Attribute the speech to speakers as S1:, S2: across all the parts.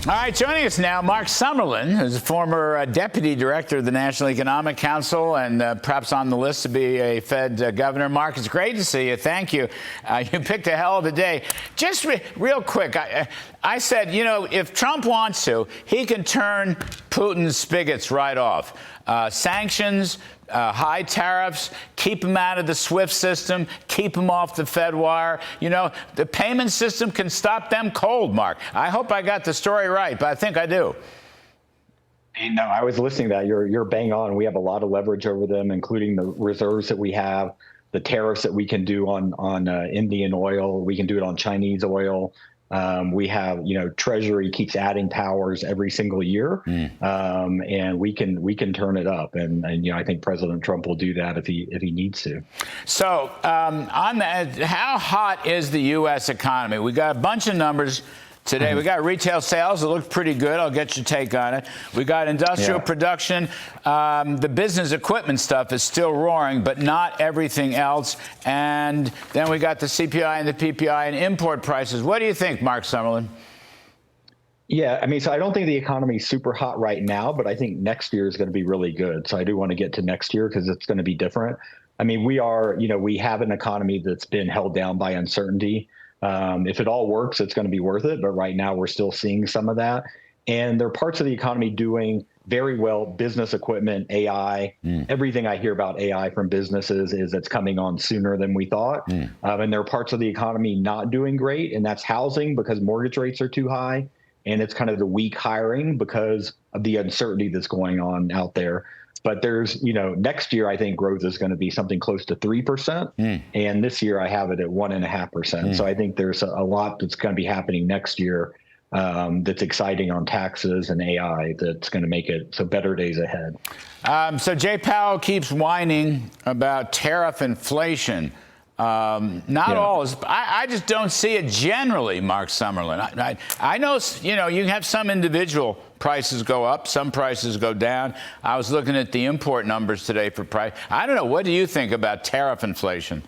S1: All right, joining us now, Marc Sumerlin, who's a former deputy director of the National Economic Council and perhaps on the list to be a Fed governor. Marc, it's great to see you. Thank you. You picked a hell of a day. Just real quick, I said, you know, if Trump wants to, he can turn Putin's spigots right off. Sanctions, high tariffs, keep him out of the SWIFT system, keep him off the Fed wire. You know, the payment system can stop them cold, Marc. I hope I got the story right, but I think I do.
S2: No, I was listening to that. You're bang on. We have a lot of leverage over them, including the reserves that we have, the tariffs that we can do on Indian oil. We can do it on Chinese oil. We have, you know, Treasury keeps adding powers every single year, and we can turn it up. And you know, I think President Trump will do that if he needs to. So
S1: on that, how hot is the U.S. economy? We got a bunch of numbers today. We got retail sales. It looks pretty good. I'll get your take on it. We got industrial production. The business equipment stuff is still roaring, but not everything else. And then we got the CPI and the PPI and import prices. What do you think, Marc Sumerlin?
S2: Yeah, I mean, so I don't think the economy is super hot right now, but I think next year is going to be really good. So I do want to get to next year because it's going to be different. I mean, we have an economy that's been held down by uncertainty. If it all works, it's going to be worth it. But right now, we're still seeing some of that. And there are parts of the economy doing very well: business equipment, AI. Everything I hear about AI from businesses is it's coming on sooner than we thought. And there are parts of the economy not doing great, and that's housing because mortgage rates are too high. And it's kind of the weak hiring because of the uncertainty that's going on out there. But there's, you know, next year, I think growth is going to be something close to 3%. And this year I have it at 1.5%. So I think there's a lot that's going to be happening next year that's exciting on taxes and AI that's going to make it so better days ahead.
S1: So Jay Powell keeps whining about tariff inflation. All is, I just don't see it generally, Marc Sumerlin. I know, you know, you have some individual prices go up, some prices go down. I was looking at the import numbers today for price. I don't know. What do you think about tariff inflation?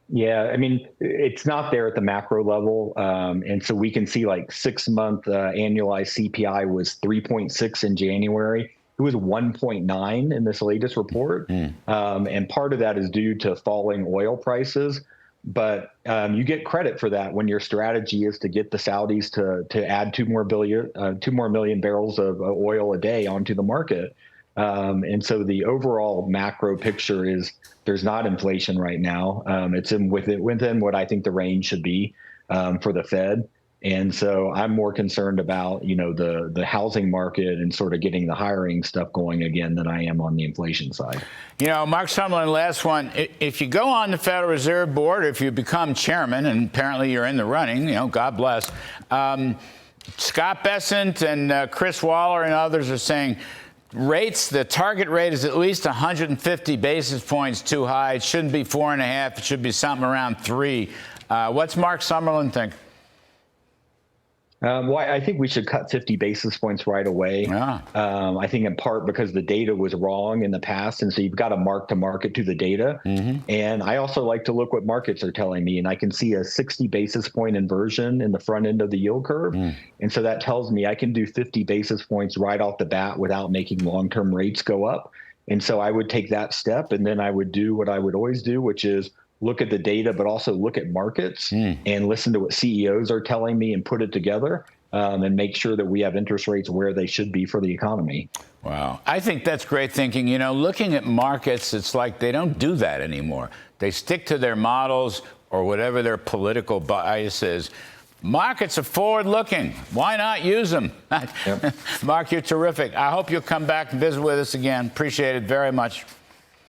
S2: Yeah, I mean, it's not there at the macro level. And so we can see like 6-month annualized CPI was 3.6 in January. It was 1.9 in this latest report. And part of that is due to falling oil prices. But you get credit for that when your strategy is to get the Saudis to add 2 more million barrels of oil a day onto the market. And so the overall macro picture is there's not inflation right now. It's within what I think the range should be for the Fed. And so I'm more concerned about, you know, the housing market and sort of getting the hiring stuff going again than I am on the inflation side.
S1: You know, Marc Sumerlin, last one. If you go on the Federal Reserve Board, if you become chairman, and apparently you're in the running, you know, God bless. Scott Bessent and Chris Waller and others are saying rates, the target rate is at least 150 basis points too high. It shouldn't be 4.5. It should be something around 3. What's Marc Sumerlin think?
S2: Well, I think we should cut 50 basis points right away. I think in part because the data was wrong in the past. And so you've got to mark to market to the data. And I also like to look what markets are telling me. And I can see a 60 basis point inversion in the front end of the yield curve. And so that tells me I can do 50 basis points right off the bat without making long-term rates go up. And so I would take that step. And then I would do what I would always do, which is look at the data, but also look at markets and listen to what CEOs are telling me and put it together and make sure that we have interest rates where they should be for the economy.
S1: Wow. I think that's great thinking. You know, looking at markets, it's like they don't do that anymore. They stick to their models or whatever their political bias is. Markets are forward-looking. Why not use them? Marc, you're terrific. I hope you'll come back and visit with us again. Appreciate it very much.